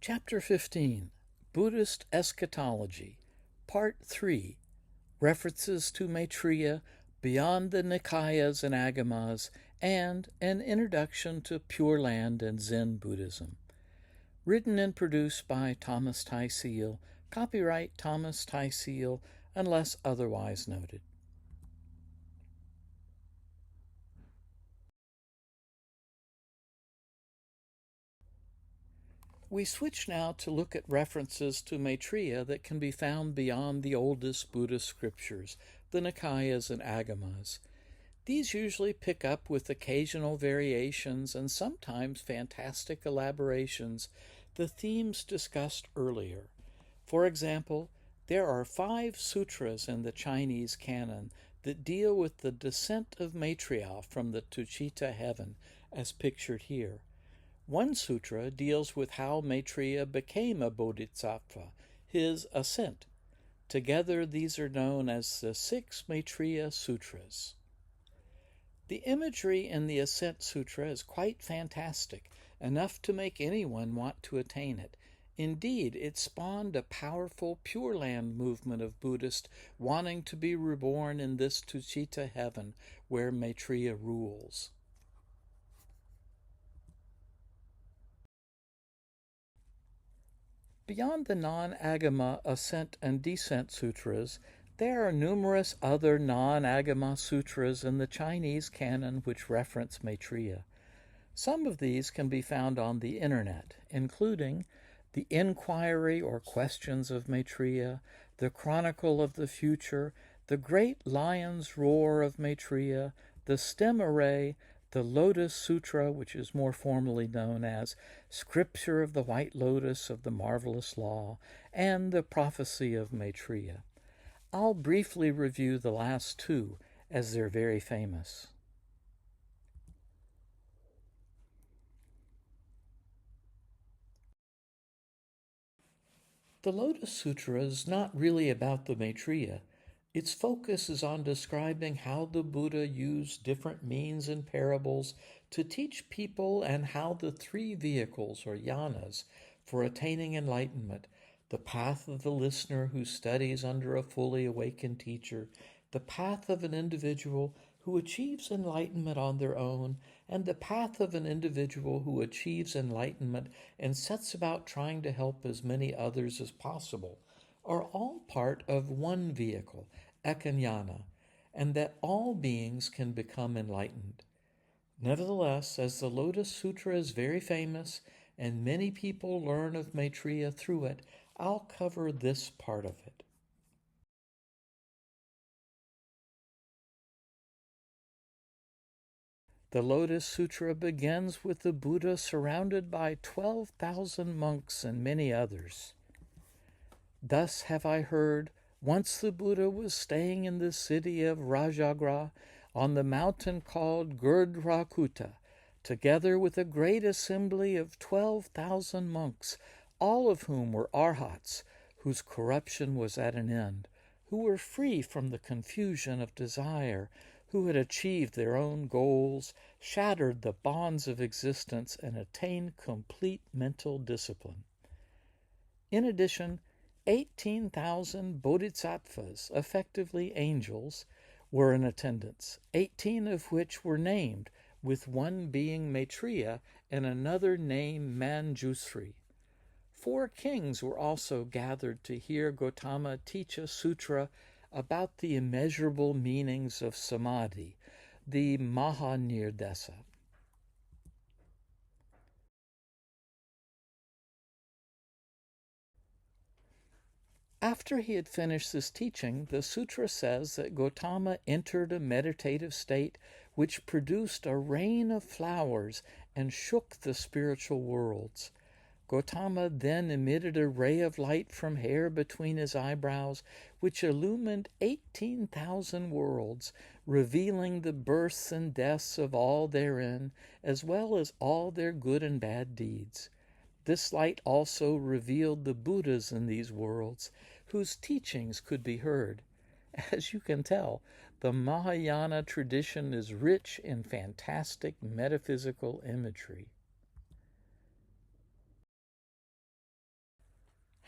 Chapter 15, Buddhist Eschatology, Part 3, References to Maitreya, Beyond the Nikayas and Agamas, and an Introduction to Pure Land and Zen Buddhism. Written and produced by Thomas Tyseal, copyright Thomas Tyseal, unless otherwise noted. We switch now to look at references to Maitreya that can be found beyond the oldest Buddhist scriptures, the Nikayas and Agamas. These usually pick up with occasional variations and sometimes fantastic elaborations the themes discussed earlier. For example, there are 5 sutras in the Chinese canon that deal with the descent of Maitreya from the Tushita heaven, as pictured here. One sutra deals with how Maitreya became a bodhisattva, his ascent. Together, these are known as the 6 Maitreya Sutras. The imagery in the Ascent Sutra is quite fantastic, enough to make anyone want to attain it. Indeed, it spawned a powerful Pure Land movement of Buddhists wanting to be reborn in this Tushita heaven where Maitreya rules. Beyond the non-agama ascent and descent sutras, there are numerous other non-agama sutras in the Chinese canon which reference Maitreya. Some of these can be found on the internet, including the Inquiry or Questions of Maitreya, the Chronicle of the Future, the Great Lion's Roar of Maitreya, the Stem Array, the Lotus Sutra, which is more formally known as Scripture of the White Lotus of the Marvelous Law, and the Prophecy of Maitreya. I'll briefly review the last 2, as they're very famous. The Lotus Sutra is not really about the Maitreya. Its focus is on describing how the Buddha used different means and parables to teach people and how the 3 vehicles, or yanas, for attaining enlightenment, the path of the listener who studies under a fully awakened teacher, the path of an individual who achieves enlightenment on their own, and the path of an individual who achieves enlightenment and sets about trying to help as many others as possible, are all part of one vehicle, ekanyana, and that all beings can become enlightened. Nevertheless, as the Lotus Sutra is very famous and many people learn of Maitreya through it, I'll cover this part of it. The Lotus Sutra begins with the Buddha surrounded by 12,000 monks and many others. Thus have I heard, once the Buddha was staying in the city of Rajagra on the mountain called Gurdrakuta, together with a great assembly of 12,000 monks, all of whom were Arahants, whose corruption was at an end, who were free from the confusion of desire, who had achieved their own goals, shattered the bonds of existence, and attained complete mental discipline. In addition, 18,000 bodhisattvas, effectively angels, were in attendance, 18 of which were named, with one being Maitreya and another named Manjusri. 4 kings were also gathered to hear Gotama teach a sutra about the immeasurable meanings of samadhi, the Mahanirdesa. After he had finished this teaching, the sutra says that Gotama entered a meditative state which produced a rain of flowers and shook the spiritual worlds. Gotama then emitted a ray of light from hair between his eyebrows, which illumined 18,000 worlds, revealing the births and deaths of all therein, as well as all their good and bad deeds. This light also revealed the Buddhas in these worlds, whose teachings could be heard. As you can tell, the Mahayana tradition is rich in fantastic metaphysical imagery.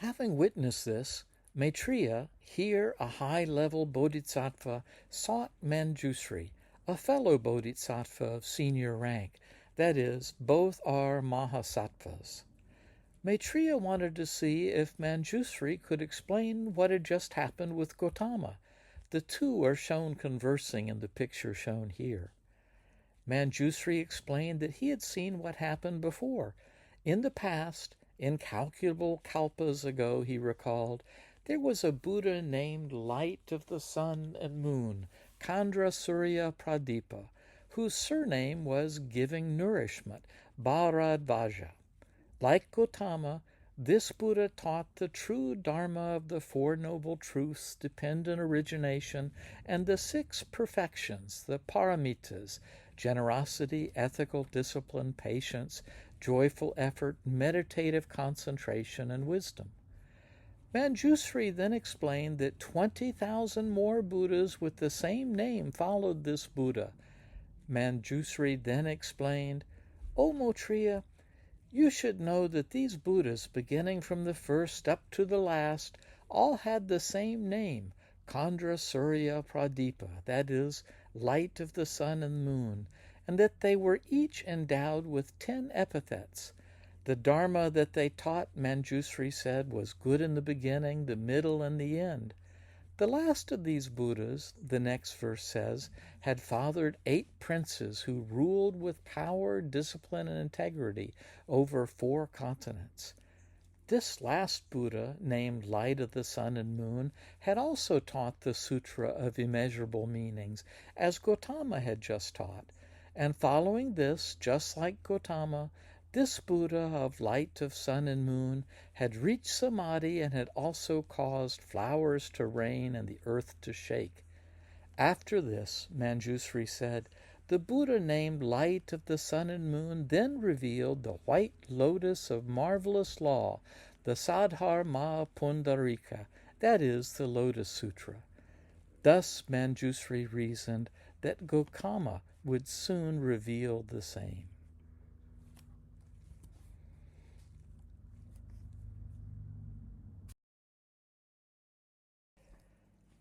Having witnessed this, Maitreya, here a high-level bodhisattva, sought Manjusri, a fellow bodhisattva of senior rank, that is, both are mahasattvas. Maitreya wanted to see if Manjusri could explain what had just happened with Gotama. The two are shown conversing in the picture shown here. Manjusri explained that he had seen what happened before. In the past, incalculable kalpas ago, he recalled, there was a Buddha named Light of the Sun and Moon, Kandra Surya Pradipa, whose surname was Giving Nourishment, Bharadvaja. Like Gotama, this Buddha taught the true Dharma of the Four Noble Truths, dependent origination, and the six perfections, the paramitas, generosity, ethical discipline, patience, joyful effort, meditative concentration, and wisdom. Manjusri then explained that 20,000 more Buddhas with the same name followed this Buddha. Manjusri then explained, O Maitreya, you should know that these Buddhas, beginning from the first up to the last, all had the same name, Kandra Surya Pradipa, that is, light of the sun and moon, and that they were each endowed with 10 epithets. The Dharma that they taught, Manjusri said, was good in the beginning, the middle, and the end. The last of these Buddhas, the next verse says, had fathered 8 princes who ruled with power, discipline, and integrity over 4 continents. This last Buddha, named Light of the Sun and Moon, had also taught the Sutra of Immeasurable Meanings, as Gotama had just taught. And following this, just like Gotama, this Buddha of Light of Sun and Moon had reached Samadhi and had also caused flowers to rain and the earth to shake. After this, Manjusri said, the Buddha named Light of the Sun and Moon then revealed the white lotus of marvelous law, the Sadhar Ma Pundarika, that is, the Lotus Sutra. Thus Manjusri reasoned that Gotama would soon reveal the same.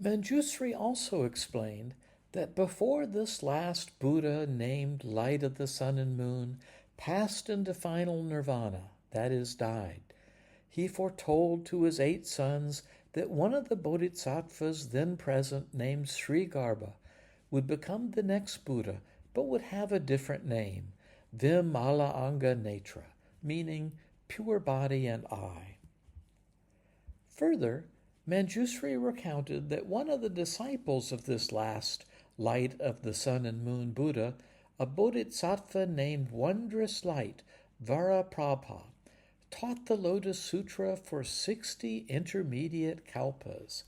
Manjusri also explained that before this last Buddha, named Light of the Sun and Moon, passed into final nirvana, that is, died, he foretold to his 8 sons that one of the bodhisattvas then present, named Sri Garbha, would become the next Buddha, but would have a different name, Vimala Anga Netra, meaning pure body and eye. Further, Manjusri recounted that one of the disciples of this last Light of the Sun and Moon Buddha, a bodhisattva named Wondrous Light, Varaprabha, taught the Lotus Sutra for 60 intermediate kalpas.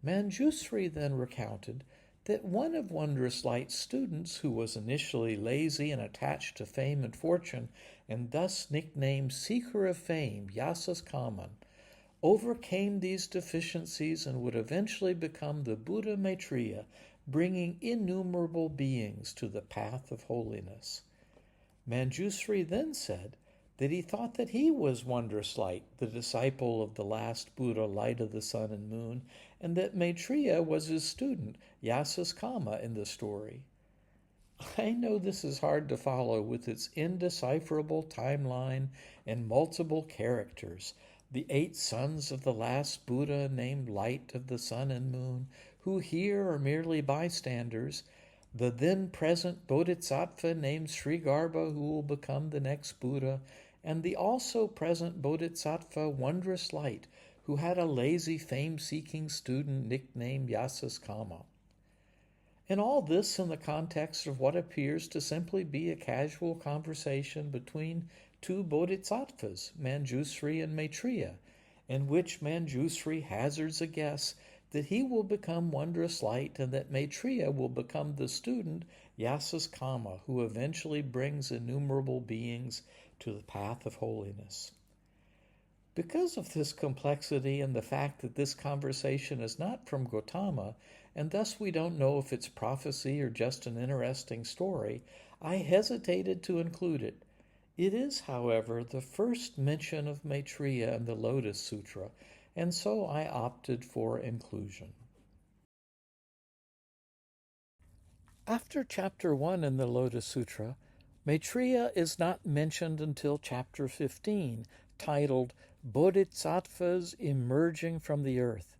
Manjusri then recounted that one of Wondrous Light's students, who was initially lazy and attached to fame and fortune, and thus nicknamed Seeker of Fame, Yasas Kaman, overcame these deficiencies and would eventually become the Buddha Maitreya, bringing innumerable beings to the path of holiness. Manjusri then said that he thought that he was Wondrous Light, the disciple of the last Buddha, Light of the Sun and Moon, and that Maitreya was his student, Yasas Kama, in the story. I know this is hard to follow with its indecipherable timeline and multiple characters, the 8 sons of the last Buddha named Light of the Sun and Moon, who here are merely bystanders, the then present bodhisattva named Sri Garbha, who will become the next Buddha, and the also present bodhisattva Wondrous Light, who had a lazy fame-seeking student nicknamed Yasas Kama. And all this in the context of what appears to simply be a casual conversation between 2 bodhisattvas, Manjusri and Maitreya, in which Manjusri hazards a guess that he will become Wondrous Light and that Maitreya will become the student Yasas Kama, who eventually brings innumerable beings to the path of holiness. Because of this complexity and the fact that this conversation is not from Gotama, and thus we don't know if it's prophecy or just an interesting story, I hesitated to include it. It is, however, the first mention of Maitreya in the Lotus Sutra, and so I opted for inclusion. After chapter 1 in the Lotus Sutra, Maitreya is not mentioned until chapter 15, titled Bodhisattvas Emerging from the Earth.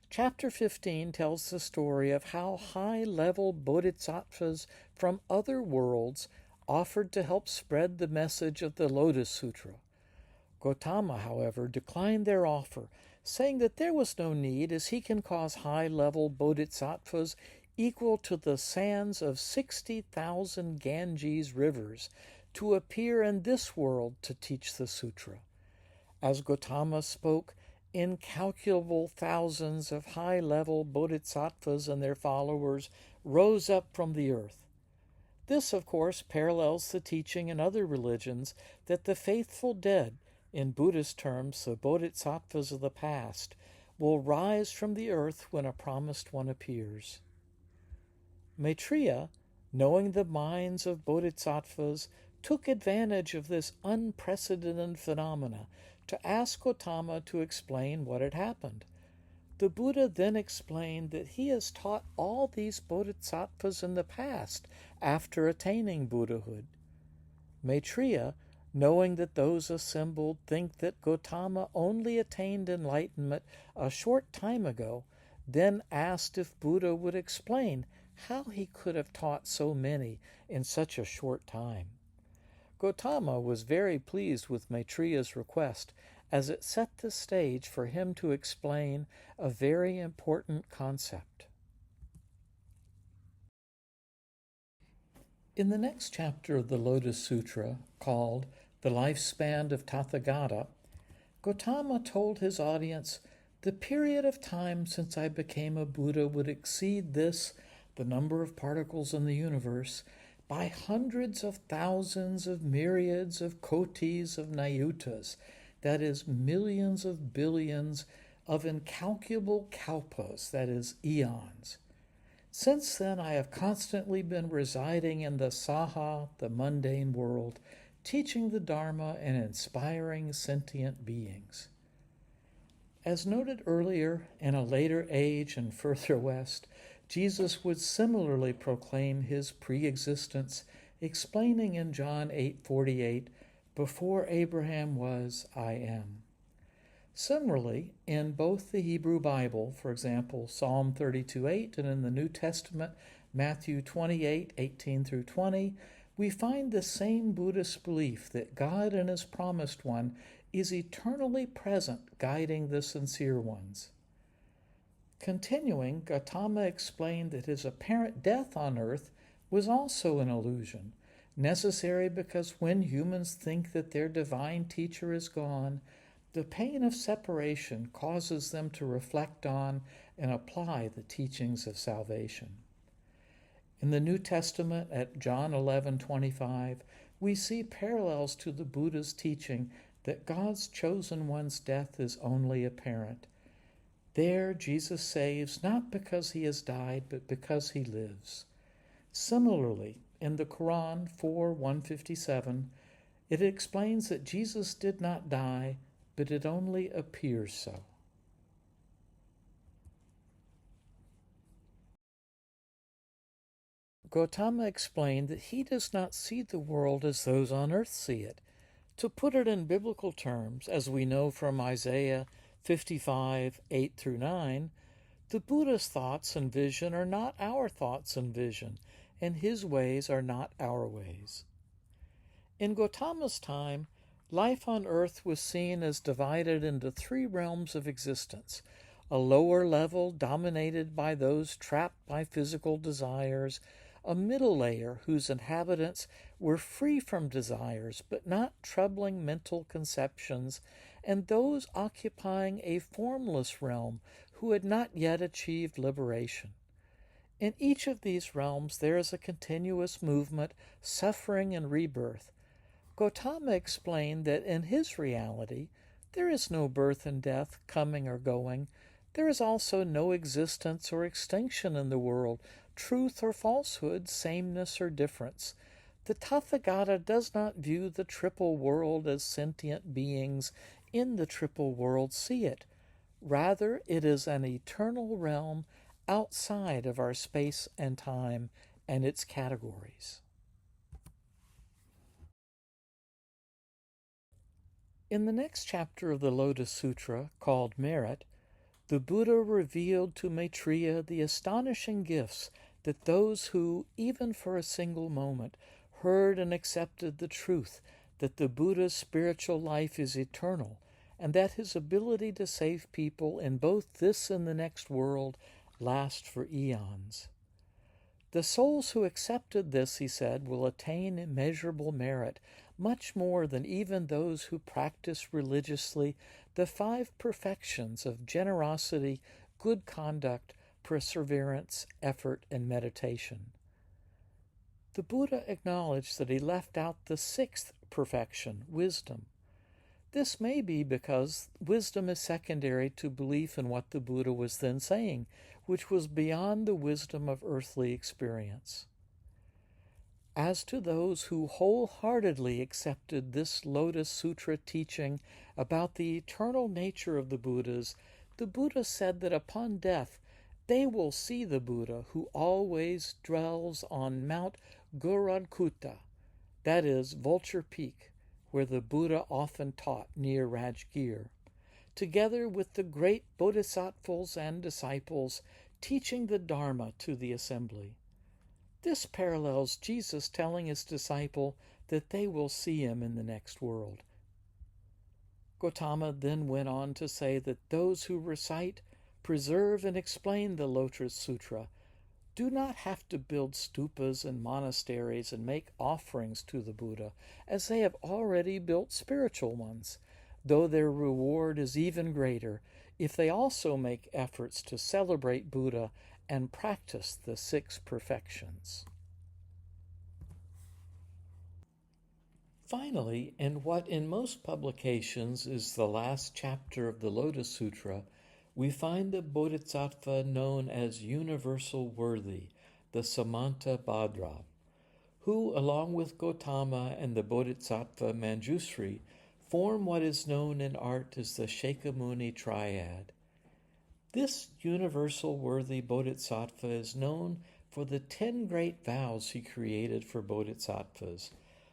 Chapter 15 tells the story of how high-level bodhisattvas from other worlds offered to help spread the message of the Lotus Sutra. Gotama, however, declined their offer, saying that there was no need, as he can cause high-level bodhisattvas equal to the sands of 60,000 Ganges rivers to appear in this world to teach the sutra. As Gotama spoke, incalculable thousands of high-level bodhisattvas and their followers rose up from the earth. This, of course, parallels the teaching in other religions that the faithful dead, in Buddhist terms the bodhisattvas of the past, will rise from the earth when a promised one appears. Maitreya, knowing the minds of bodhisattvas, took advantage of this unprecedented phenomena to ask Gotama to explain what had happened. The Buddha then explained that he has taught all these bodhisattvas in the past after attaining Buddhahood. Maitreya, knowing that those assembled think that Gotama only attained enlightenment a short time ago, then asked if Buddha would explain how he could have taught so many in such a short time. Gotama was very pleased with Maitreya's request, as it set the stage for him to explain a very important concept. In the next chapter of the Lotus Sutra, called The Lifespan of Tathagata, Gotama told his audience, "The period of time since I became a Buddha would exceed this, the number of particles in the universe, by hundreds of thousands of myriads of kotis of nayutas, that is, millions of billions of incalculable kalpas, that is, eons. Since then I have constantly been residing in the saha, the mundane world, teaching the Dharma and inspiring sentient beings." As noted earlier, in a later age and further west, Jesus would similarly proclaim his pre-existence, explaining in John 8:48, "Before Abraham was, I am." Similarly, in both the Hebrew Bible, for example, Psalm 32:8, and in the New Testament, Matthew 28:18 through 20, we find the same Buddhist belief that God and his promised one is eternally present, guiding the sincere ones. Continuing, Gotama explained that his apparent death on earth was also an illusion, necessary because when humans think that their divine teacher is gone, the pain of separation causes them to reflect on and apply the teachings of salvation. In the New Testament, at John 11:25, we see parallels to the Buddha's teaching that God's chosen one's death is only apparent. There, Jesus saves not because he has died, but because he lives. Similarly, in the Quran 4:157, it explains that Jesus did not die, but it only appears so. Gotama explained that he does not see the world as those on earth see it. To put it in biblical terms, as we know from Isaiah 55:8 through 9, the Buddha's thoughts and vision are not our thoughts and vision, and his ways are not our ways. In Gotama's time, life on earth was seen as divided into three realms of existence: a lower level dominated by those trapped by physical desires, a middle layer whose inhabitants were free from desires but not troubling mental conceptions, and those occupying a formless realm who had not yet achieved liberation. In each of these realms there is a continuous movement, suffering, and rebirth. Gotama explained that in his reality there is no birth and death, coming or going. There is also no existence or extinction in the world, truth or falsehood, sameness or difference. The Tathagata does not view the triple world as sentient beings in the triple world see it. Rather, it is an eternal realm outside of our space and time and its categories. In the next chapter of the Lotus Sutra, called Merit, the Buddha revealed to Maitreya the astonishing gifts that those who, even for a single moment, heard and accepted the truth that the Buddha's spiritual life is eternal and that his ability to save people in both this and the next world last for eons. The souls who accepted this, he said, will attain immeasurable merit, much more than even those who practice religiously the 5 perfections of generosity, good conduct, perseverance, effort, and meditation. The Buddha acknowledged that he left out the 6th perfection, wisdom. This may be because wisdom is secondary to belief in what the Buddha was then saying, which was beyond the wisdom of earthly experience. As to those who wholeheartedly accepted this Lotus Sutra teaching about the eternal nature of the Buddhas, the Buddha said that upon death they will see the Buddha who always dwells on Mount Gorankutta, that is, Vulture Peak, where the Buddha often taught near Rajgir, together with the great bodhisattvas and disciples teaching the Dharma to the assembly. This parallels Jesus telling his disciple that they will see him in the next world. Gotama then went on to say that those who recite, preserve, and explain the Lotus Sutra do not have to build stupas and monasteries and make offerings to the Buddha, as they have already built spiritual ones, though their reward is even greater if they also make efforts to celebrate Buddha and practice the 6 perfections. Finally, and what in most publications is the last chapter of the Lotus Sutra, we find the Bodhisattva known as universal worthy, the Samantabhadra, who, along with Gotama and the Bodhisattva Manjusri, form what is known in art as the Shakyamuni Triad. This universal worthy Bodhisattva is known for the 10 Great Vows he created for Bodhisattvas.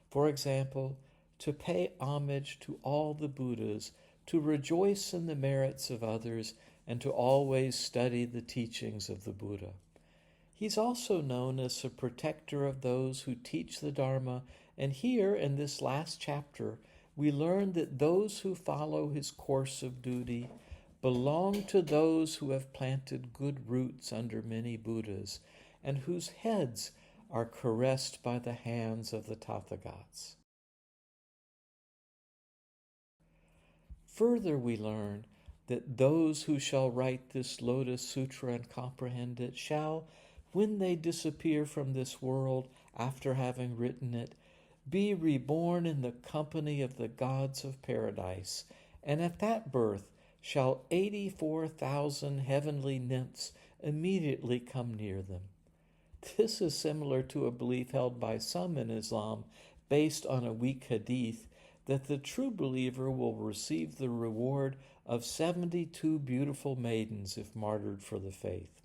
For example, to pay homage to all the Buddhas, to rejoice in the merits of others, and to always study the teachings of the Buddha. He's also known as the protector of those who teach the Dharma, and here in this last chapter, we learn that those who follow his course of duty belong to those who have planted good roots under many Buddhas, and whose heads are caressed by the hands of the Tathagatas. Further, we learn that those who shall write this Lotus Sutra and comprehend it shall, when they disappear from this world after having written it, be reborn in the company of the gods of paradise, and at that birth shall 84,000 heavenly nymphs immediately come near them. This is similar to a belief held by some in Islam, based on a weak hadith, that the true believer will receive the reward of 72 beautiful maidens if martyred for the faith.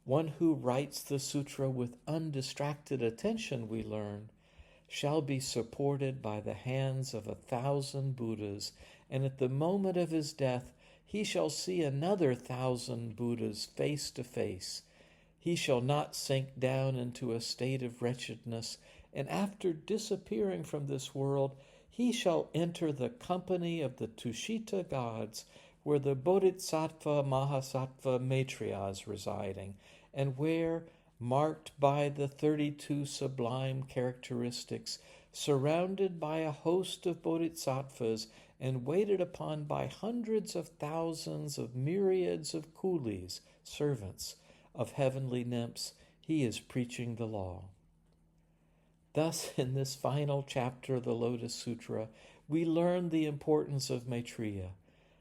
One who writes the sutra with undistracted attention, we learn, shall be supported by the hands of 1,000 Buddhas, and at the moment of his death he shall see another 1,000 Buddhas face to face. He shall not sink down into a state of wretchedness, and after disappearing from this world, he shall enter the company of the Tushita gods, where the Bodhisattva Mahasattva Maitreya is residing, and where, marked by the 32 sublime characteristics, surrounded by a host of bodhisattvas, and waited upon by hundreds of thousands of myriads of coolies, servants, of heavenly nymphs, he is preaching the law. Thus, in this final chapter of the Lotus Sutra, we learn the importance of Maitreya.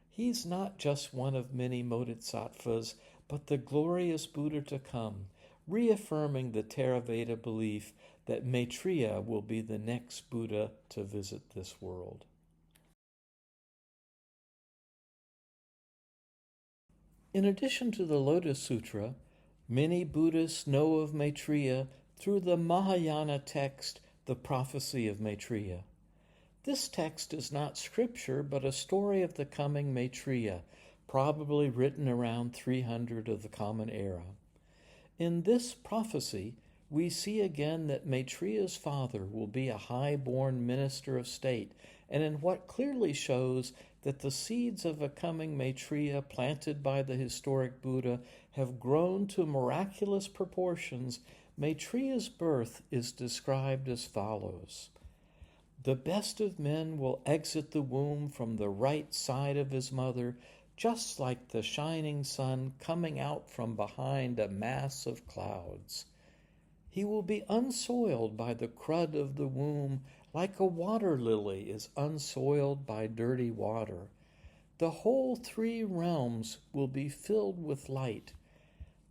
He's not just one of many bodhisattvas, but the glorious Buddha to come, reaffirming the Theravada belief that Maitreya will be the next Buddha to visit this world. In addition to the Lotus Sutra, many Buddhists know of Maitreya through the Mahayana text, the Prophecy of Maitreya. This text is not scripture, but a story of the coming Maitreya, probably written around 300 of the Common Era. In this prophecy, we see again that Maitreya's father will be a high-born minister of state, and in what clearly shows that the seeds of a coming Maitreya planted by the historic Buddha have grown to miraculous proportions, Maitreya's birth is described as follows. The best of men will exit the womb from the right side of his mother, just like the shining sun coming out from behind a mass of clouds. He will be unsoiled by the crud of the womb, like a water lily is unsoiled by dirty water. The whole three realms will be filled with light.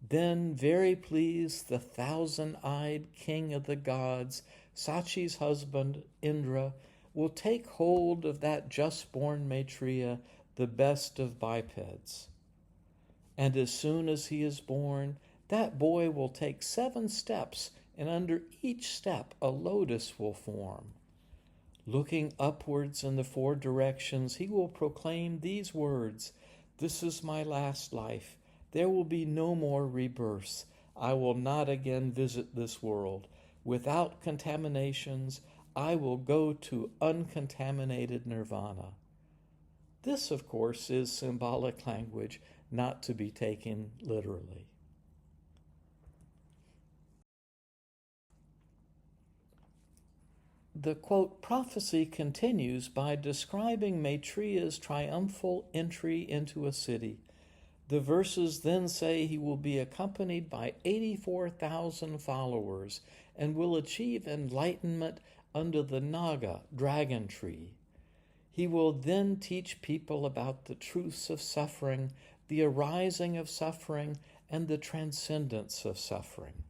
Then, very pleased, the thousand-eyed king of the gods, Sachi's husband, Indra, will take hold of that just-born Maitreya, the best of bipeds. And as soon as he is born, that boy will take 7 steps, and under each step a lotus will form. Looking upwards in the 4 directions, he will proclaim these words, "This is my last life. There will be no more rebirths. I will not again visit this world. Without contaminations, I will go to uncontaminated nirvana." This, of course, is symbolic language, not to be taken literally. The, quote, prophecy continues by describing Maitreya's triumphal entry into a city. The verses then say he will be accompanied by 84,000 followers and will achieve enlightenment under the Naga, dragon tree. He will then teach people about the truths of suffering, the arising of suffering, and the transcendence of suffering.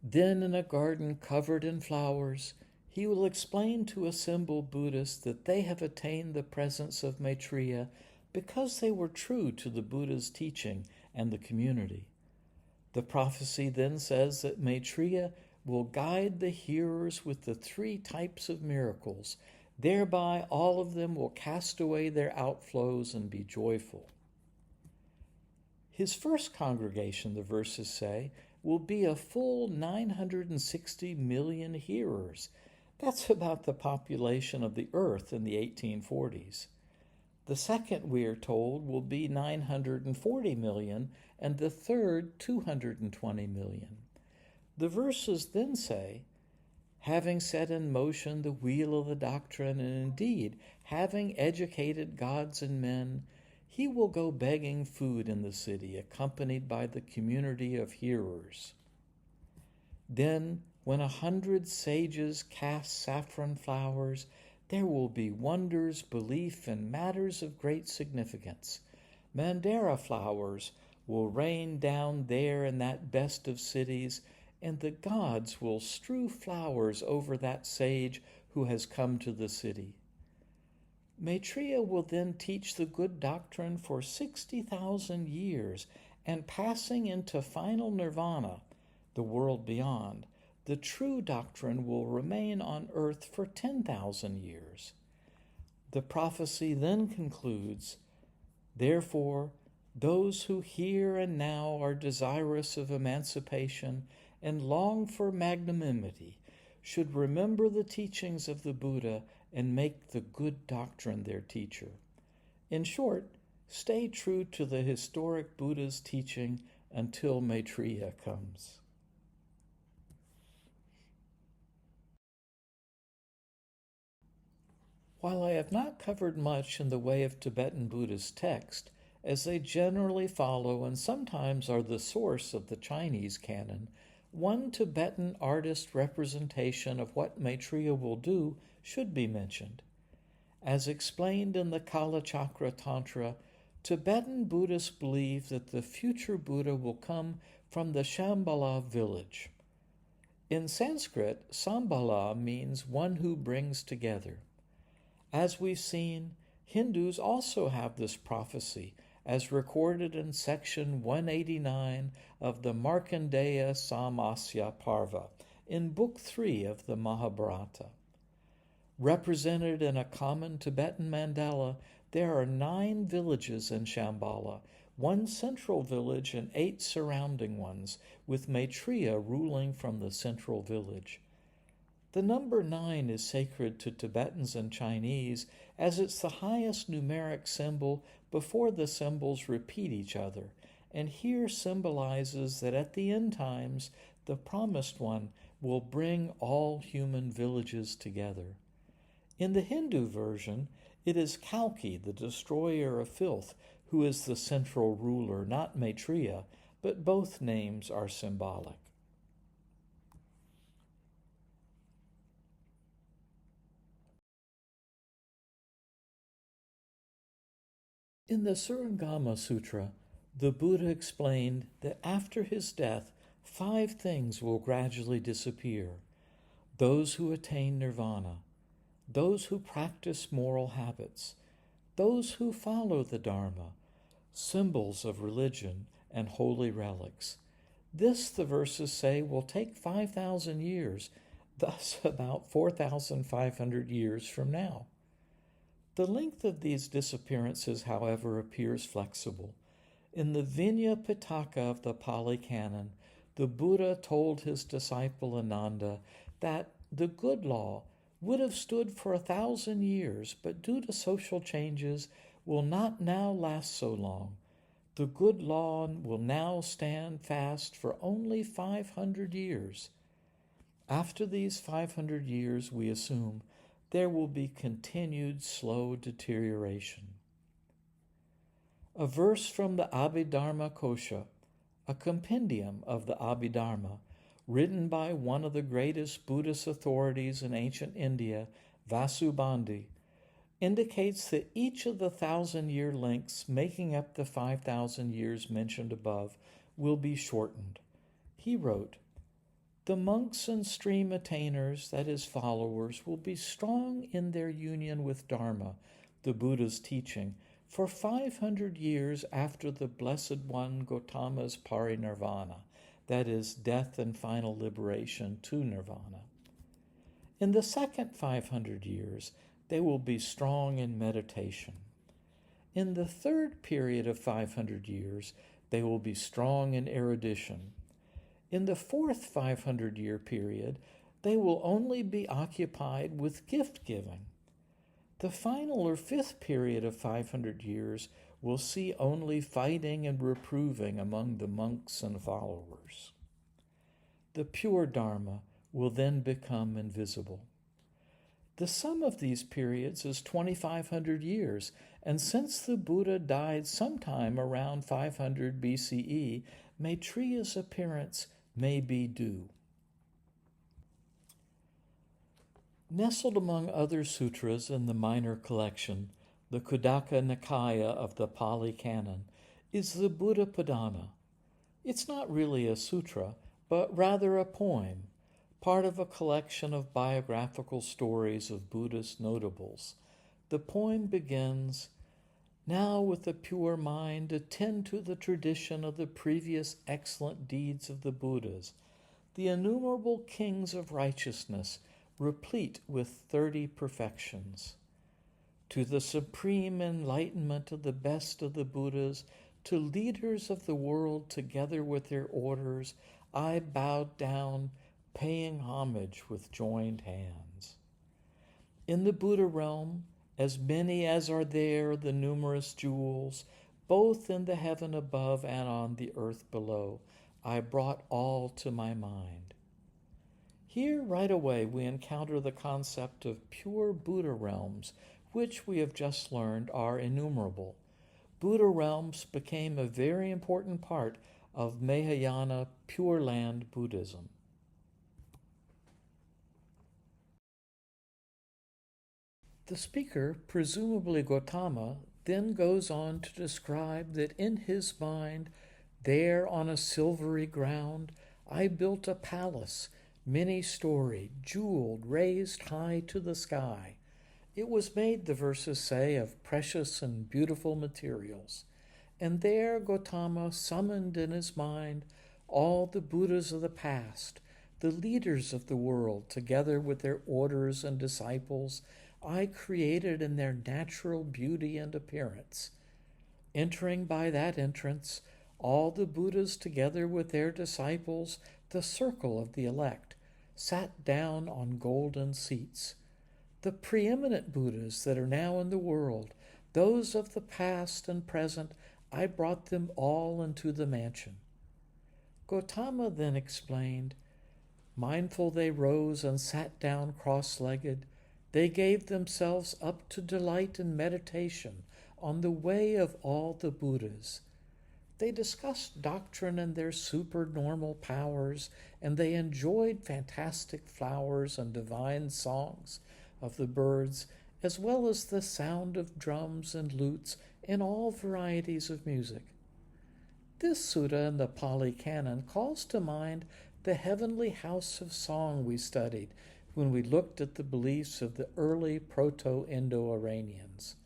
Then in a garden covered in flowers, he will explain to assembled Buddhists that they have attained the presence of Maitreya because they were true to the Buddha's teaching and the community. The prophecy then says that Maitreya will guide the hearers with the 3 types of miracles. Thereby all of them will cast away their outflows and be joyful. His first congregation, the verses say, will be a full 960 million hearers. That's about the population of the earth in the 1840s. The second, we are told, will be 940 million, and the third, 220 million. The verses then say, having set in motion the wheel of the doctrine, and indeed, having educated gods and men, he will go begging food in the city, accompanied by the community of hearers. Then, when 100 sages cast saffron flowers, there will be wonders, belief, and matters of great significance. Mandara flowers will rain down there in that best of cities, and the gods will strew flowers over that sage who has come to the city. Maitreya will then teach the good doctrine for 60,000 years, and passing into final nirvana, the world beyond, the true doctrine will remain on earth for 10,000 years. The prophecy then concludes, therefore, those who here and now are desirous of emancipation and long for magnanimity should remember the teachings of the Buddha and make the good doctrine their teacher. In short, stay true to the historic Buddha's teaching until Maitreya comes. While I have not covered much in the way of Tibetan Buddhist text, as they generally follow and sometimes are the source of the Chinese canon, one Tibetan artist representation of what Maitreya will do should be mentioned. As explained in the Kalachakra Tantra, Tibetan Buddhists believe that the future Buddha will come from the Shambala Village. In Sanskrit, Shambala means one who brings together. As we've seen, Hindus also have this prophecy, as recorded in section 189 of the Markandeya Samasya Parva, in Book 3 of the Mahabharata. Represented in a common Tibetan mandala, there are 9 villages in Shambhala, 1 central village and 8 surrounding ones, with Maitreya ruling from the central village. The number 9 is sacred to Tibetans and Chinese, as it's the highest numeric symbol before the symbols repeat each other, and here symbolizes that at the end times, the Promised One will bring all human villages together. In the Hindu version, it is Kalki, the destroyer of filth, who is the central ruler, not Maitreya, but both names are symbolic. In the Surangama Sutra, the Buddha explained that after his death, 5 things will gradually disappear: those who attain nirvana, those who practice moral habits, those who follow the Dharma, symbols of religion, and holy relics. This, the verses say, will take 5,000 years, thus about 4,500 years from now. The length of these disappearances, however, appears flexible. In the Vinaya Pitaka of the Pali Canon, the Buddha told his disciple Ananda that the good law would have stood for 1,000 years, but due to social changes will not now last so long. The good law will now stand fast for only 500 years. After these 500 years, we assume, there will be continued slow deterioration. A verse from the Abhidharma Kosha, a compendium of the Abhidharma, written by one of the greatest Buddhist authorities in ancient India, Vasubandhu, indicates that each of the 1,000-year lengths making up the 5,000 years mentioned above will be shortened. He wrote, "The monks and stream attainers, that is followers, will be strong in their union with Dharma, the Buddha's teaching, for 500 years after the Blessed One Gotama's parinirvana, that is, death and final liberation to nirvana. In the second 500 years, they will be strong in meditation. In the third period of 500 years, they will be strong in erudition. In the fourth 500-year period, they will only be occupied with gift-giving. The final or fifth period of 500 years will see only fighting and reproving among the monks and followers. The pure Dharma will then become invisible. The sum of these periods is 2,500 years, and since the Buddha died sometime around 500 BCE, Maitreya's appearance may be due." Nestled among other sutras in the minor collection, the Khuddaka Nikaya of the Pali Canon, is the Buddha Padana. It's not really a sutra, but rather a poem, part of a collection of biographical stories of Buddhist notables. The poem begins, "Now with a pure mind attend to the tradition of the previous excellent deeds of the Buddhas, the innumerable kings of righteousness, replete with 30 perfections. To the supreme enlightenment of the best of the Buddhas, to leaders of the world together with their orders, I bowed down, paying homage with joined hands. In the Buddha realm, as many as are there the numerous jewels, both in the heaven above and on the earth below, I brought all to my mind." Here, right away, we encounter the concept of pure Buddha realms, which we have just learned are innumerable. Buddha realms became a very important part of Mahayana Pure Land Buddhism. The speaker, presumably Gotama, then goes on to describe that in his mind, there on a silvery ground, I built a palace, many-storied, jeweled, raised high to the sky. It was made, the verses say, of precious and beautiful materials. And there Gotama summoned in his mind all the Buddhas of the past, the leaders of the world, together with their orders and disciples, I created in their natural beauty and appearance. Entering by that entrance, all the Buddhas, together with their disciples, the circle of the elect, sat down on golden seats. The preeminent Buddhas that are now in the world, those of the past and present, I brought them all into the mansion. Gotama then explained, mindful they rose and sat down cross-legged. They gave themselves up to delight in meditation on the way of all the Buddhas. They discussed doctrine and their supernormal powers, and they enjoyed fantastic flowers and divine songs of the birds, as well as the sound of drums and lutes and all varieties of music. This sutta in the Pali Canon calls to mind the heavenly house of song we studied when we looked at the beliefs of the early Proto-Indo-Iranians.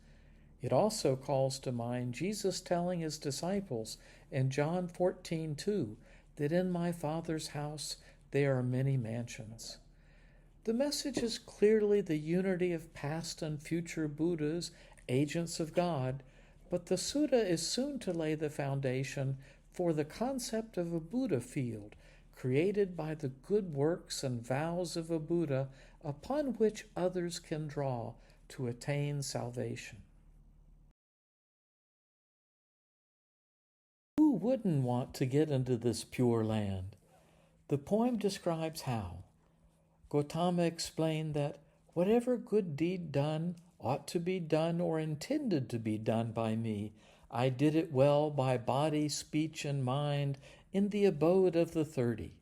It also calls to mind Jesus telling his disciples in John 14:2 that in my Father's house there are many mansions. The message is clearly the unity of past and future Buddhas, agents of God, but the sutta is soon to lay the foundation for the concept of a Buddha field, created by the good works and vows of a Buddha upon which others can draw to attain salvation. Who wouldn't want to get into this pure land? The poem describes how. Gotama explained that whatever good deed done ought to be done or intended to be done by me, I did it well by body, speech, and mind in the abode of the 30.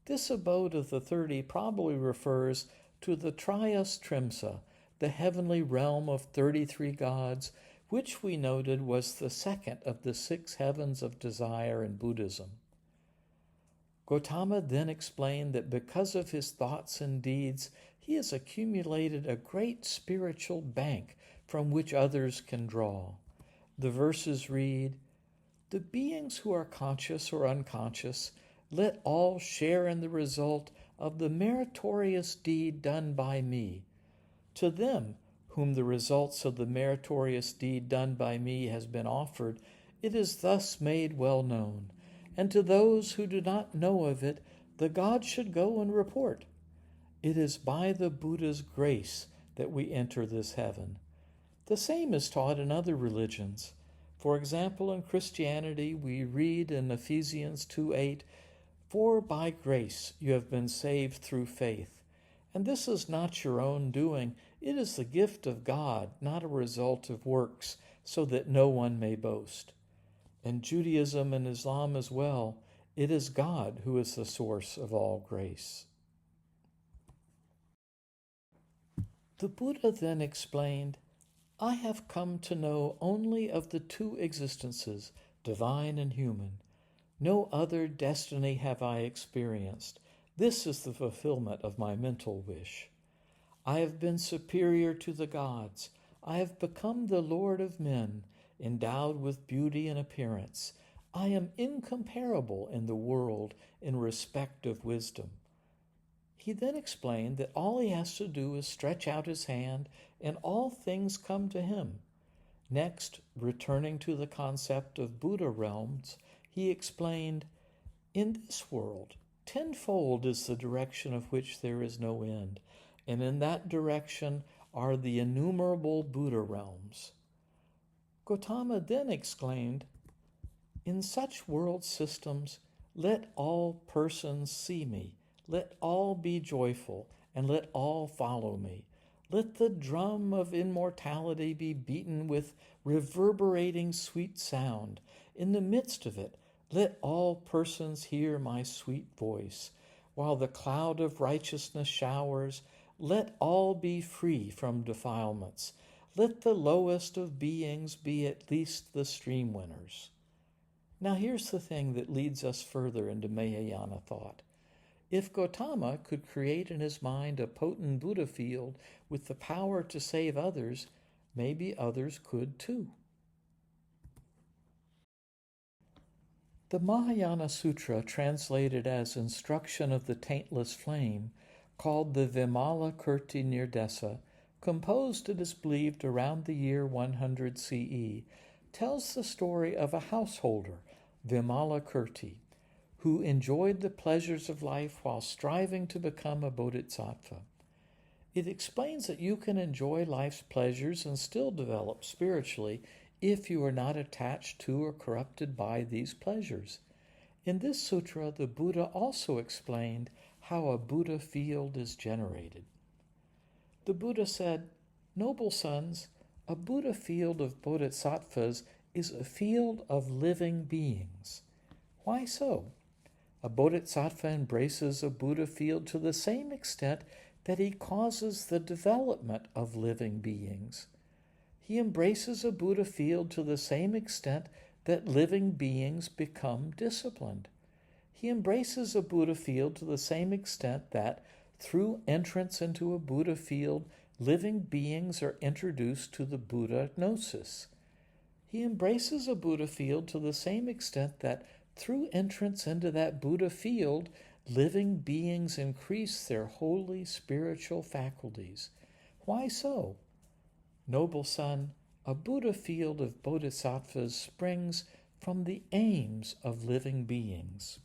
This abode of the 30 probably refers to the Trias Trimsa, the heavenly realm of 33 gods, which we noted was the second of the 6 heavens of desire in Buddhism. Gotama then explained that because of his thoughts and deeds, he has accumulated a great spiritual bank from which others can draw. The verses read, "The beings who are conscious or unconscious, let all share in the result of the meritorious deed done by me. To them whom the results of the meritorious deed done by me has been offered, it is thus made well known. And to those who do not know of it, the gods should go and report. It is by the Buddha's grace that we enter this heaven." The same is taught in other religions. For example, in Christianity, we read in Ephesians 2:8, "For by grace you have been saved through faith. And this is not your own doing. It is the gift of God, not a result of works, so that no one may boast." In Judaism and Islam as well, it is God who is the source of all grace. The Buddha then explained, "I have come to know only of the 2 existences, divine and human. No other destiny have I experienced. This is the fulfillment of my mental wish. I have been superior to the gods. I have become the Lord of men, endowed with beauty and appearance. I am incomparable in the world in respect of wisdom." He then explained that all he has to do is stretch out his hand and all things come to him. Next, returning to the concept of Buddha realms, he explained, "In this world, tenfold is the direction of which there is no end, and in that direction are the innumerable Buddha realms." Gotama then exclaimed, "In such world systems, let all persons see me, let all be joyful, and let all follow me. Let the drum of immortality be beaten with reverberating sweet sound. In the midst of it, let all persons hear my sweet voice. While the cloud of righteousness showers, let all be free from defilements. let the lowest of beings be at least the stream winners. Now here's the thing that leads us further into Mahayana thought. If Gotama could create in his mind a potent Buddha field with the power to save others, maybe others could too. The Mahayana Sutra, translated as Instruction of the Taintless Flame, called the Vimala Kirti Nirdesa, composed, it is believed, around the year 100 CE, tells the story of a householder, Vimala Kirti, who enjoyed the pleasures of life while striving to become a bodhisattva. It explains that you can enjoy life's pleasures and still develop spiritually if you are not attached to or corrupted by these pleasures. In this sutra, the Buddha also explained how a Buddha field is generated. The Buddha said, "Noble sons, a Buddha field of bodhisattvas is a field of living beings." Why so? A bodhisattva embraces a Buddha field to the same extent that he causes the development of living beings. He embraces a Buddha field to the same extent that living beings become disciplined. He embraces a Buddha field to the same extent that, through entrance into a Buddha field, living beings are introduced to the Buddha gnosis. He embraces a Buddha field to the same extent that, through entrance into that Buddha field, living beings increase their holy spiritual faculties. Why so? Noble son, a Buddha field of bodhisattvas springs from the aims of living beings.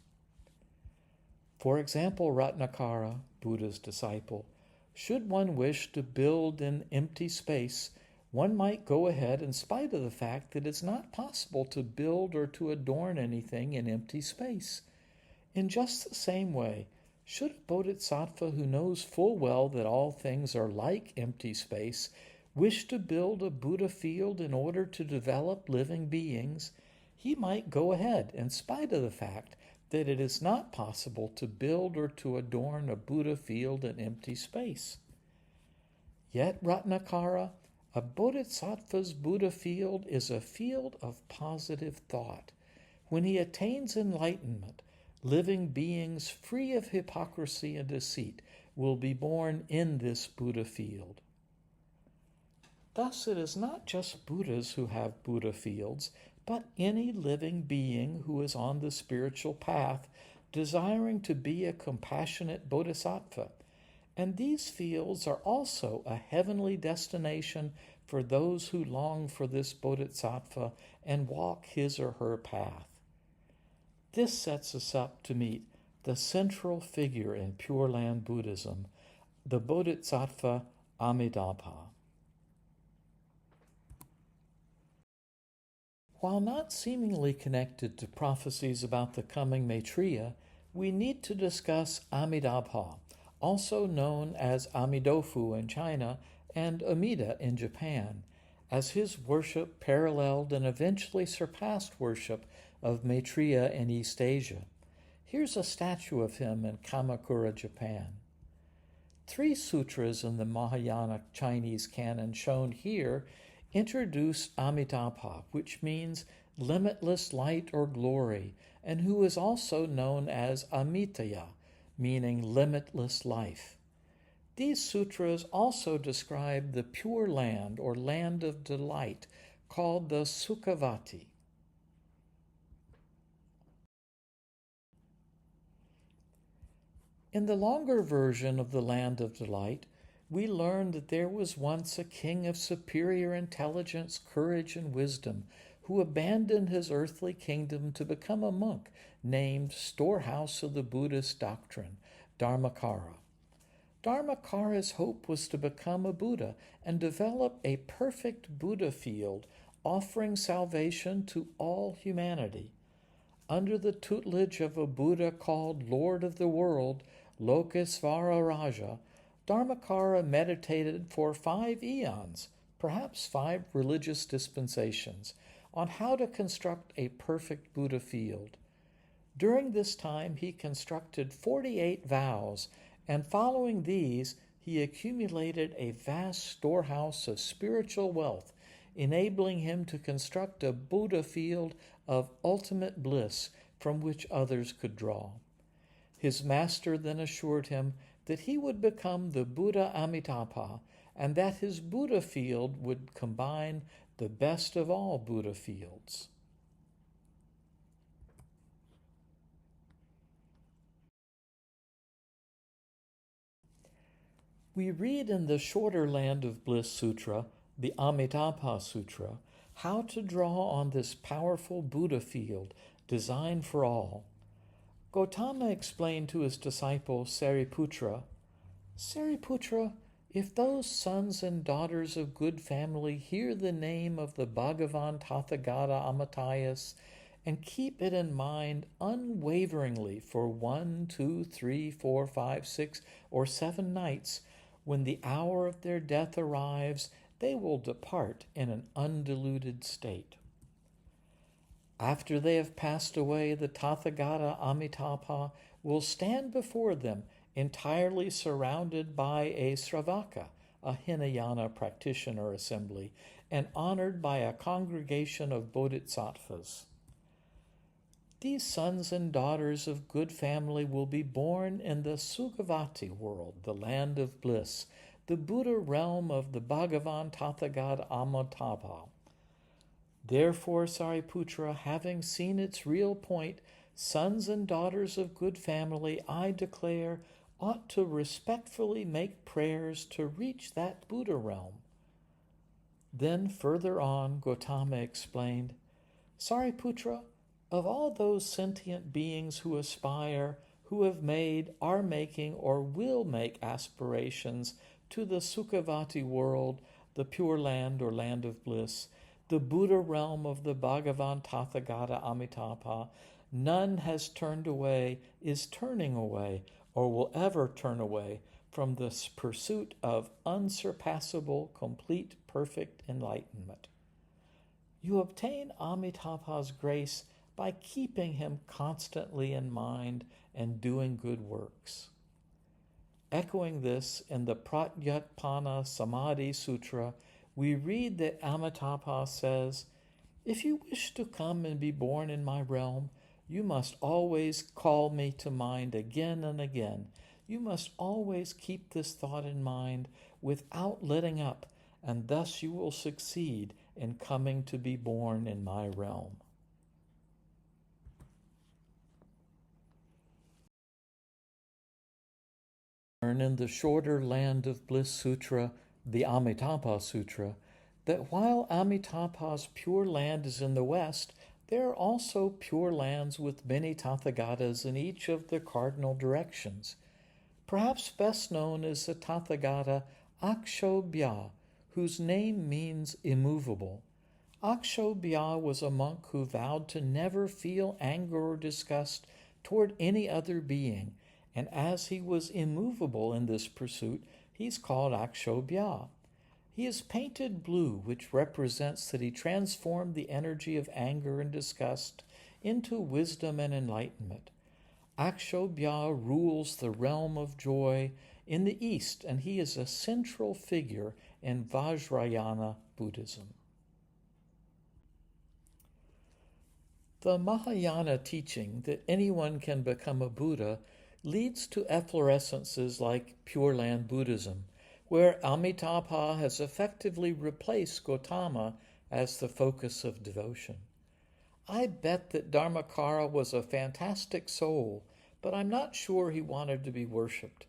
For example, Ratnakara, Buddha's disciple, should one wish to build in empty space, one might go ahead in spite of the fact that it's not possible to build or to adorn anything in empty space. In just the same way, should a bodhisattva who knows full well that all things are like empty space wish to build a Buddha field in order to develop living beings, he might go ahead in spite of the fact that it is not possible to build or to adorn a Buddha field in empty space. Yet, Ratnakara, a bodhisattva's Buddha field is a field of positive thought. When he attains enlightenment, living beings free of hypocrisy and deceit will be born in this Buddha field. Thus, it is not just Buddhas who have Buddha fields, but any living being who is on the spiritual path, desiring to be a compassionate bodhisattva. And these fields are also a heavenly destination for those who long for this bodhisattva and walk his or her path. This sets us up to meet the central figure in Pure Land Buddhism, the bodhisattva Amitabha. While not seemingly connected to prophecies about the coming Maitreya, we need to discuss Amitabha, also known as Amidofu in China and Amida in Japan, as his worship paralleled and eventually surpassed worship of Maitreya in East Asia. Here's a statue of him in Kamakura, Japan. 3 sutras in the Mahayana Chinese canon shown here introduce Amitabha, which means limitless light or glory, and who is also known as Amitaya, meaning limitless life. These sutras also describe the Pure Land or Land of Delight, called the Sukhavati. In the longer version of the Land of Delight, we learn that there was once a king of superior intelligence, courage, and wisdom who abandoned his earthly kingdom to become a monk named Storehouse of the Buddhist Doctrine, Dharmakara. Dharmakara's hope was to become a Buddha and develop a perfect Buddha field, offering salvation to all humanity. Under the tutelage of a Buddha called Lord of the World, Lokesvara Raja, Dharmakara meditated for 5 eons, perhaps 5 religious dispensations, on how to construct a perfect Buddha field. During this time, he constructed 48 vows, and following these, he accumulated a vast storehouse of spiritual wealth, enabling him to construct a Buddha field of ultimate bliss from which others could draw. His master then assured him that he would become the Buddha Amitabha, and that his Buddha field would combine the best of all Buddha fields. We read in the shorter Land of Bliss Sutra, the Amitabha Sutra, how to draw on this powerful Buddha field designed for all. Gotama explained to his disciple Sariputra, Sariputra, if those sons and daughters of good family hear the name of the Bhagavan Tathagata Amitabha and keep it in mind unwaveringly for 1, 2, 3, 4, 5, 6, or 7 nights, when the hour of their death arrives, they will depart in an undiluted state. After they have passed away, the Tathagata Amitabha will stand before them entirely surrounded by a Sravaka, a Hinayana practitioner assembly, and honored by a congregation of bodhisattvas. These sons and daughters of good family will be born in the Sugavati world, the land of bliss, the Buddha realm of the Bhagavan Tathagata Amitabha. Therefore, Sariputra, having seen its real point, sons and daughters of good family, I declare, ought to respectfully make prayers to reach that Buddha realm. Then further on, Gotama explained, Sariputra, of all those sentient beings who aspire, who have made, are making, or will make aspirations to the Sukhavati world, the Pure Land or Land of Bliss, the Buddha realm of the Bhagavan Tathagata Amitabha, none has turned away, is turning away, or will ever turn away from this pursuit of unsurpassable, complete, perfect enlightenment. You obtain Amitabha's grace by keeping him constantly in mind and doing good works. Echoing this, in the Pratyutpana Samadhi Sutra, we read that Amitabha says, if you wish to come and be born in my realm, you must always call me to mind again and again. You must always keep this thought in mind without letting up, and thus you will succeed in coming to be born in my realm. In the shorter Land of Bliss Sutra, the Amitabha Sutra, that while Amitabha's pure land is in the west, there are also pure lands with many Tathagatas in each of the cardinal directions. Perhaps best known is the Tathagata Akshobhya, whose name means immovable. Akshobhya was a monk who vowed to never feel anger or disgust toward any other being, and as he was immovable in this pursuit, he's called Akshobhya. He is painted blue, which represents that he transformed the energy of anger and disgust into wisdom and enlightenment. Akshobhya rules the realm of joy in the East, and he is a central figure in Vajrayana Buddhism. The Mahayana teaching that anyone can become a Buddha leads to efflorescences like Pure Land Buddhism, where Amitabha has effectively replaced Gotama as the focus of devotion. I bet that Dharmakara was a fantastic soul, but I'm not sure he wanted to be worshipped.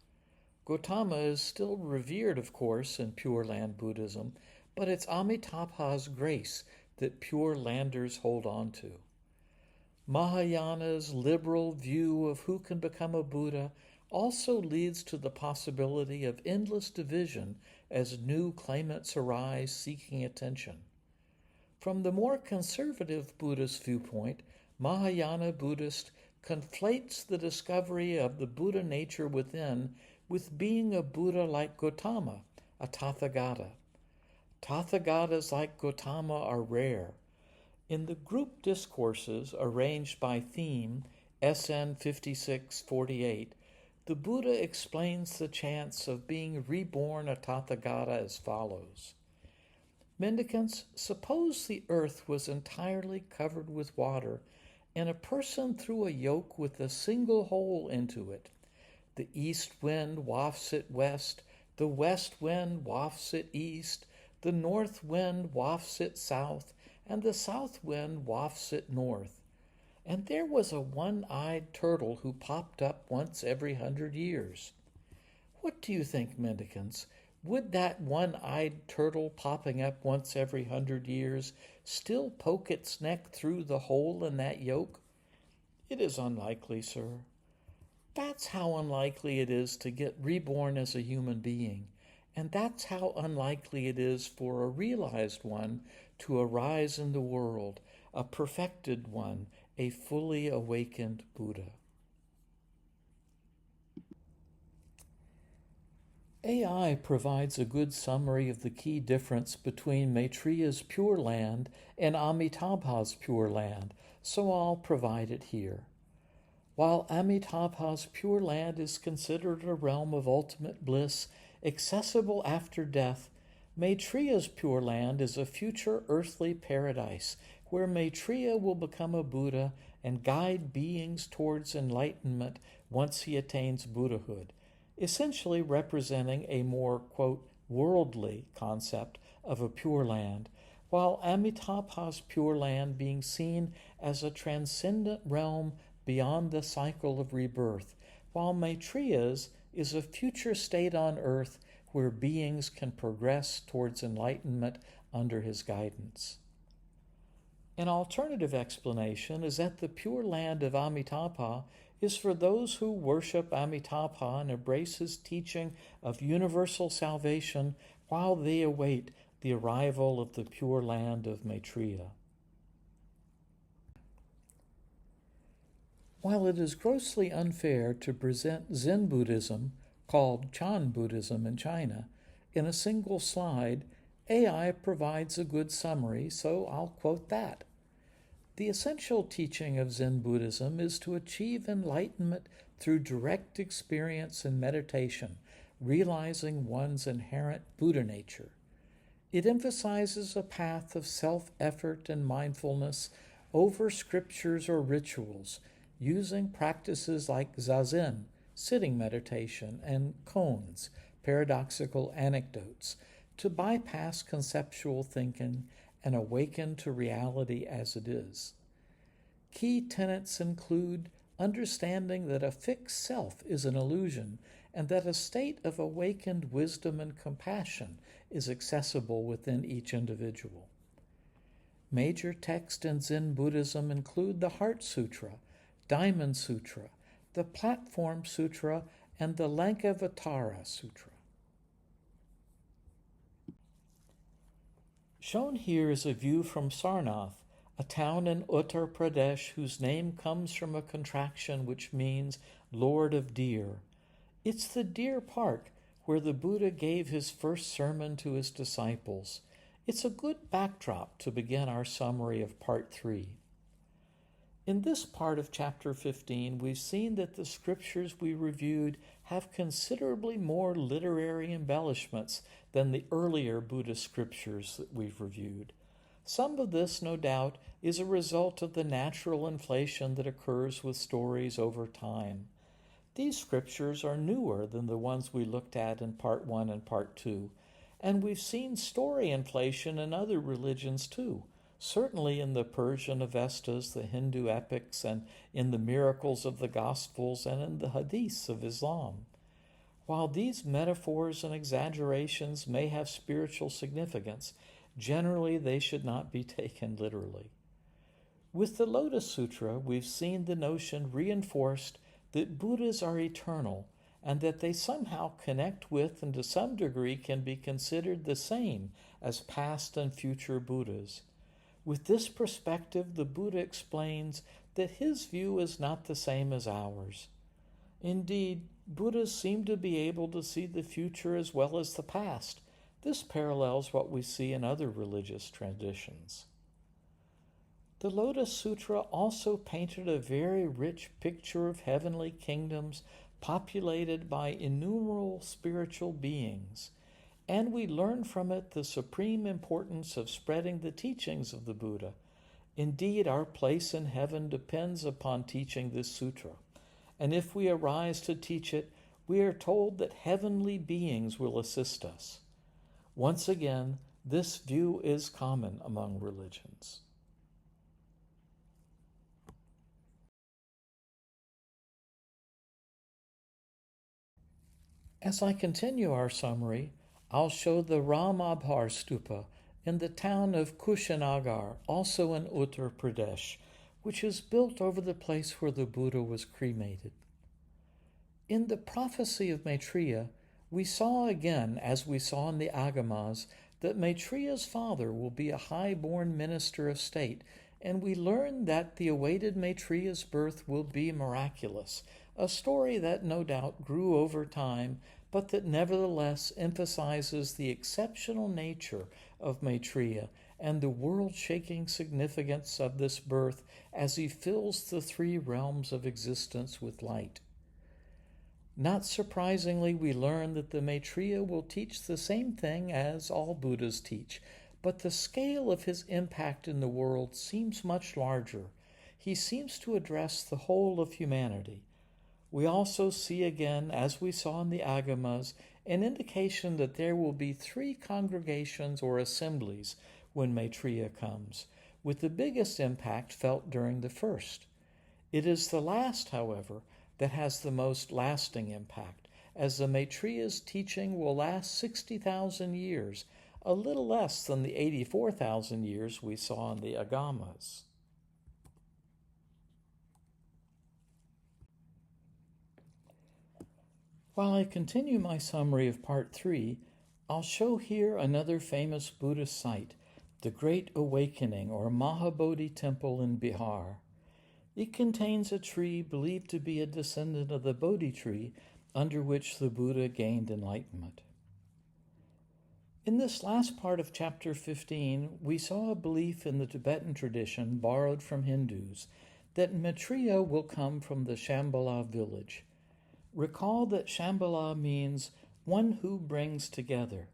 Gotama is still revered, of course, in Pure Land Buddhism, but it's Amitabha's grace that Pure Landers hold on to. Mahayana's liberal view of who can become a Buddha also leads to the possibility of endless division as new claimants arise seeking attention. From the more conservative Buddhist viewpoint, Mahayana Buddhist conflates the discovery of the Buddha nature within with being a Buddha like Gotama, a Tathagata. Tathagatas like Gotama are rare. In the group discourses arranged by theme, SN 5648, the Buddha explains the chance of being reborn a Tathagata as follows. Mendicants, suppose the earth was entirely covered with water, and a person threw a yoke with a single hole into it. The east wind wafts it west, the west wind wafts it east, the north wind wafts it south, and the south wind wafts it north. And there was a one-eyed turtle who popped up once every 100 years. What do you think, mendicants? Would that one-eyed turtle popping up once every 100 years still poke its neck through the hole in that yoke? It is unlikely, sir. That's how unlikely it is to get reborn as a human being, and that's how unlikely it is for a realized one to arise in the world, a perfected one, a fully awakened Buddha. AI provides a good summary of the key difference between Maitreya's Pure Land and Amitabha's Pure Land, so I'll provide it here. While Amitabha's Pure Land is considered a realm of ultimate bliss, accessible after death, Maitreya's Pure Land is a future earthly paradise where Maitreya will become a Buddha and guide beings towards enlightenment once he attains Buddhahood, essentially representing a more, quote, worldly concept of a Pure Land, while Amitabha's Pure Land being seen as a transcendent realm beyond the cycle of rebirth, while Maitreya's is a future state on earth where beings can progress towards enlightenment under his guidance. An alternative explanation is that the Pure Land of Amitabha is for those who worship Amitabha and embrace his teaching of universal salvation while they await the arrival of the Pure Land of Maitreya. While it is grossly unfair to present Zen Buddhism, called Chan Buddhism in China, in a single slide, AI provides a good summary, so I'll quote that. The essential teaching of Zen Buddhism is to achieve enlightenment through direct experience and meditation, realizing one's inherent Buddha nature. It emphasizes a path of self-effort and mindfulness over scriptures or rituals, using practices like zazen, sitting meditation, and koans, paradoxical anecdotes, to bypass conceptual thinking and awaken to reality as it is. Key tenets include understanding that a fixed self is an illusion and that a state of awakened wisdom and compassion is accessible within each individual. Major texts in Zen Buddhism include the Heart Sutra, Diamond Sutra, the Platform Sutra, and the Lankavatara Sutra. Shown here is a view from Sarnath, a town in Uttar Pradesh whose name comes from a contraction which means Lord of Deer. It's the deer park where the Buddha gave his first sermon to his disciples. It's a good backdrop to begin our summary of Part 3. In this part of Chapter 15, we've seen that the scriptures we reviewed have considerably more literary embellishments than the earlier Buddhist scriptures that we've reviewed. Some of this, no doubt, is a result of the natural inflation that occurs with stories over time. These scriptures are newer than the ones we looked at in Part 1 and Part 2, and we've seen story inflation in other religions too, certainly in the Persian Avestas, the Hindu epics, and in the miracles of the Gospels and in the Hadiths of Islam. While these metaphors and exaggerations may have spiritual significance, generally they should not be taken literally. With the Lotus Sutra, we've seen the notion reinforced that Buddhas are eternal and that they somehow connect with and to some degree can be considered the same as past and future Buddhas. With this perspective, the Buddha explains that his view is not the same as ours. Indeed, Buddhas seem to be able to see the future as well as the past. This parallels what we see in other religious traditions. The Lotus Sutra also painted a very rich picture of heavenly kingdoms, populated by innumerable spiritual beings, and we learn from it the supreme importance of spreading the teachings of the Buddha. Indeed, our place in heaven depends upon teaching this sutra, and if we arise to teach it, we are told that heavenly beings will assist us. Once again, this view is common among religions. As I continue our summary, I'll show the Ramabhar Stupa in the town of Kushinagar, also in Uttar Pradesh, which is built over the place where the Buddha was cremated. In the Prophecy of Maitreya, we saw again, as we saw in the Agamas, that Maitreya's father will be a high-born minister of state, and we learn that the awaited Maitreya's birth will be miraculous, a story that no doubt grew over time, but that nevertheless emphasizes the exceptional nature of Maitreya and the world-shaking significance of this birth as he fills the three realms of existence with light. Not surprisingly, we learn that the Maitreya will teach the same thing as all Buddhas teach, but the scale of his impact in the world seems much larger. He seems to address the whole of humanity. We also see again, as we saw in the Agamas, an indication that there will be three congregations or assemblies when Maitreya comes, with the biggest impact felt during the first. It is the last, however, that has the most lasting impact, as the Maitreya's teaching will last 60,000 years, a little less than the 84,000 years we saw in the Agamas. While I continue my summary of Part 3, I'll show here another famous Buddhist site, the Great Awakening or Mahabodhi Temple in Bihar. It contains a tree believed to be a descendant of the Bodhi tree under which the Buddha gained enlightenment. In this last part of Chapter 15, we saw a belief in the Tibetan tradition borrowed from Hindus that Maitreya will come from the Shambala Village. Recall that Shambhala means one who brings together.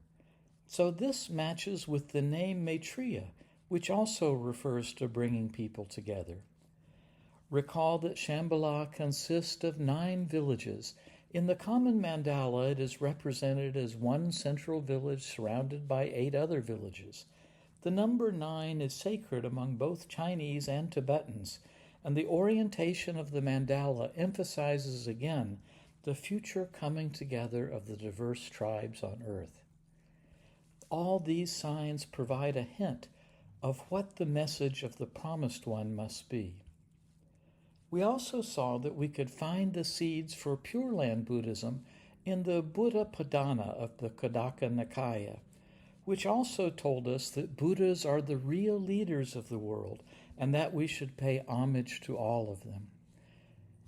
So this matches with the name Maitreya, which also refers to bringing people together. Recall that Shambhala consists of 9 villages. In the common mandala, it is represented as one central village surrounded by 8 other villages. The number 9 is sacred among both Chinese and Tibetans, and the orientation of the mandala emphasizes again the future coming together of the diverse tribes on earth. All these signs provide a hint of what the message of the Promised One must be. We also saw that we could find the seeds for Pure Land Buddhism in the Buddha Padana of the Khandaka Nikaya, which also told us that Buddhas are the real leaders of the world and that we should pay homage to all of them.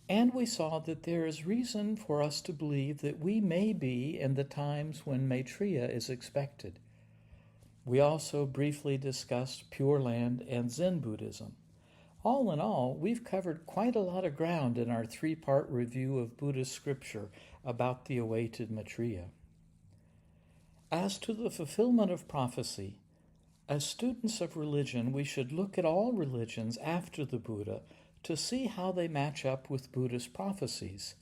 And we saw that there is reason for us to believe that we may be in the times when Maitreya is expected. We also briefly discussed Pure Land and Zen Buddhism. All in all, we've covered quite a lot of ground in our 3-part review of Buddhist scripture about the awaited Maitreya. As to the fulfillment of prophecy, as students of religion, we should look at all religions after the Buddha to see how they match up with Buddhist prophecies.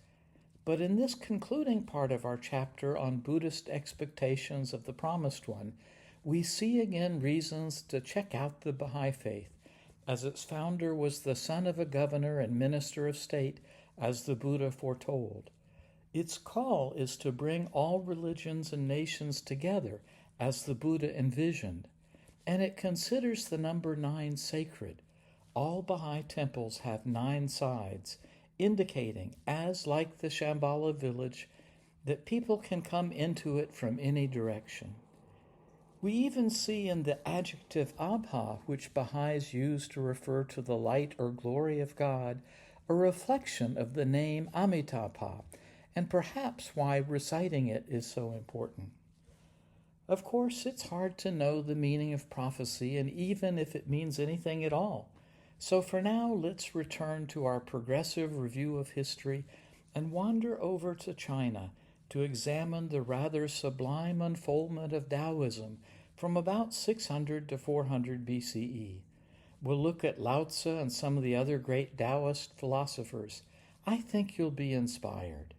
But in this concluding part of our chapter on Buddhist expectations of the Promised One, we see again reasons to check out the Baha'i faith, as its founder was the son of a governor and minister of state, as the Buddha foretold. Its call is to bring all religions and nations together, as the Buddha envisioned, and it considers the number 9 sacred. All Baha'i temples have 9 sides, indicating, as like the Shambhala village, that people can come into it from any direction. We even see in the adjective Abha, which Baha'is use to refer to the light or glory of God, a reflection of the name Amitabha, and perhaps why reciting it is so important. Of course, it's hard to know the meaning of prophecy, and even if it means anything at all. So for now, let's return to our progressive review of history and wander over to China to examine the rather sublime unfoldment of Taoism from about 600 to 400 BCE. We'll look at Lao Tzu and some of the other great Taoist philosophers. I think you'll be inspired.